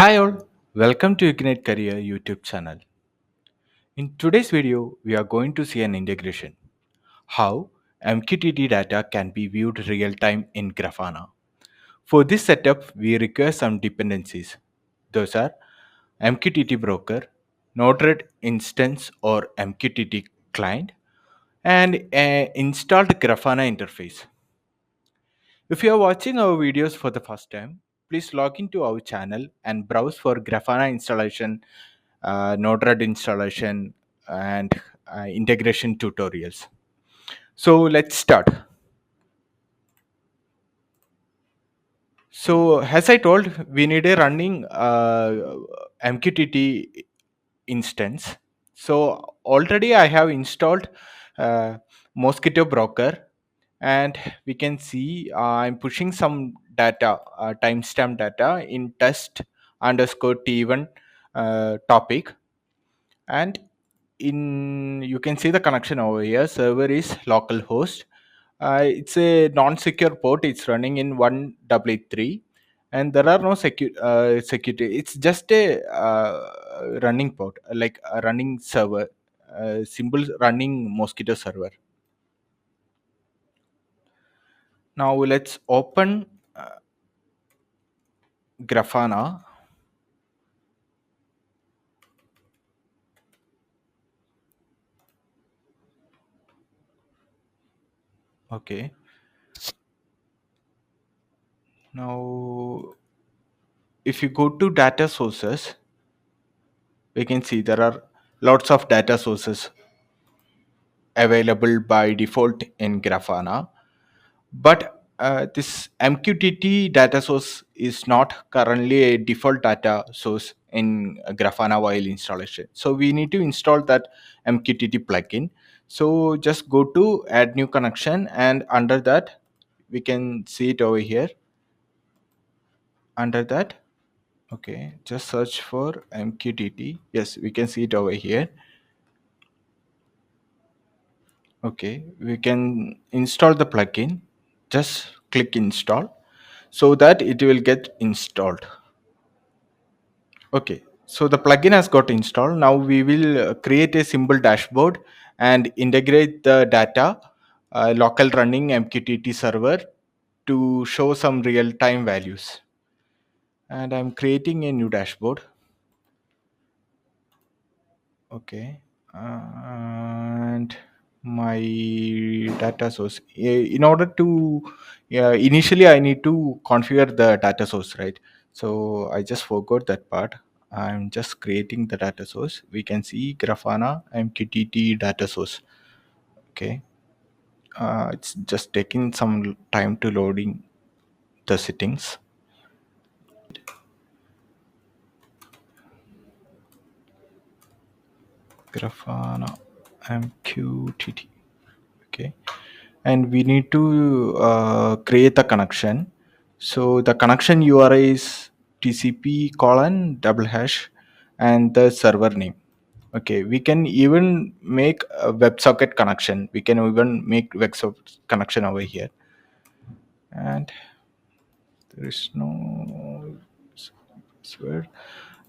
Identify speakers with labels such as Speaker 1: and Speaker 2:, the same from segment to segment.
Speaker 1: Hi all, welcome to Ignite Career YouTube channel. In today's video, we are going to see an integration. How MQTT data can be viewed real-time in Grafana. For this setup, we require some dependencies. Those are MQTT broker, Node-RED instance or MQTT client, and an installed Grafana interface. If you are watching our videos for the first time, please log into our channel and browse for Grafana installation, Node-RED installation, and integration tutorials. So let's start. So as I told, we need a running MQTT instance. So already I have installed uh, Mosquito Broker, and we can see I'm pushing some data, timestamp data in test underscore t1 topic, and in you can see the connection over here. Server is localhost. It's a non-secure port. It's running in 188.3, and there are no security. It's just a running port, like a running server, simple running Mosquito server. Now let's open Grafana. Okay. Now, if you go to data sources, we can see there are lots of data sources available by default in Grafana. But this MQTT data source is not currently a default data source in Grafana while installation. So we need to install that MQTT plugin. So just go to add new connection, and under that we can see it over here. Under that, okay, just search for MQTT. Yes, we can see it over here. Okay, we can install the plugin. Just click install so that it will get installed. Okay, so the plugin has got installed. Now we will create a simple dashboard and integrate the data, local running MQTT server, to show some real time values. And I'm creating a new dashboard. Okay, and my data source, in order to, yeah, initially I need to configure the data source, right? So I just forgot that part. I'm just creating the data source. We can see Grafana MQTT data source. Okay, it's just taking some time to loading the settings. Grafana MQTT. Okay, and we need to create a connection. So the connection URI is TCP colon double hash and the server name. Okay, we can even make a WebSocket connection. We can even make WebSocket connection over here, and there is no password,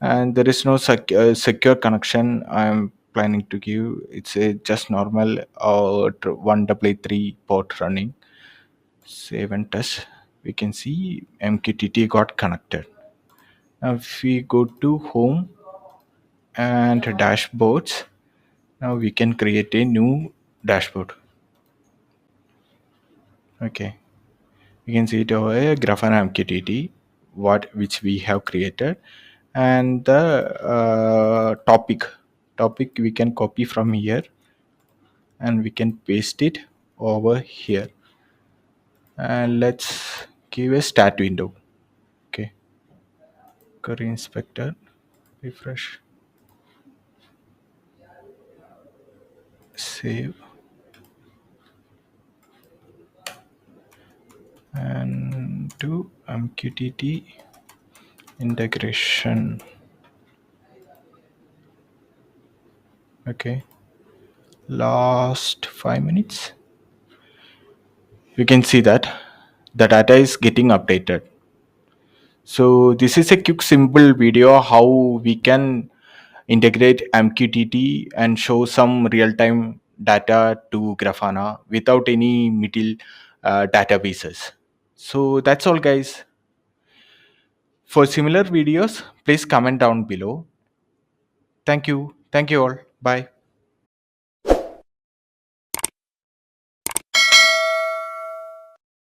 Speaker 1: and there is no secure connection I'm planning to give. It's a just normal 188.3 port running. Save and test. We can see MQTT got connected. Now if we go to home and dashboards, now we can create a new dashboard. Okay, you can see it over here, Grafana MQTT, which we have created, and the topic we can copy from here, and we can paste it over here, and let's give a stat window. Okay, query inspector, refresh, save, and do MQTT integration. Okay, last 5 minutes. You can see that the data is getting updated. So this is a quick simple video how we can integrate MQTT and show some real-time data to Grafana without any middle databases. So that's all, guys. For similar videos, please comment down below. Thank you. Thank you all. Bye.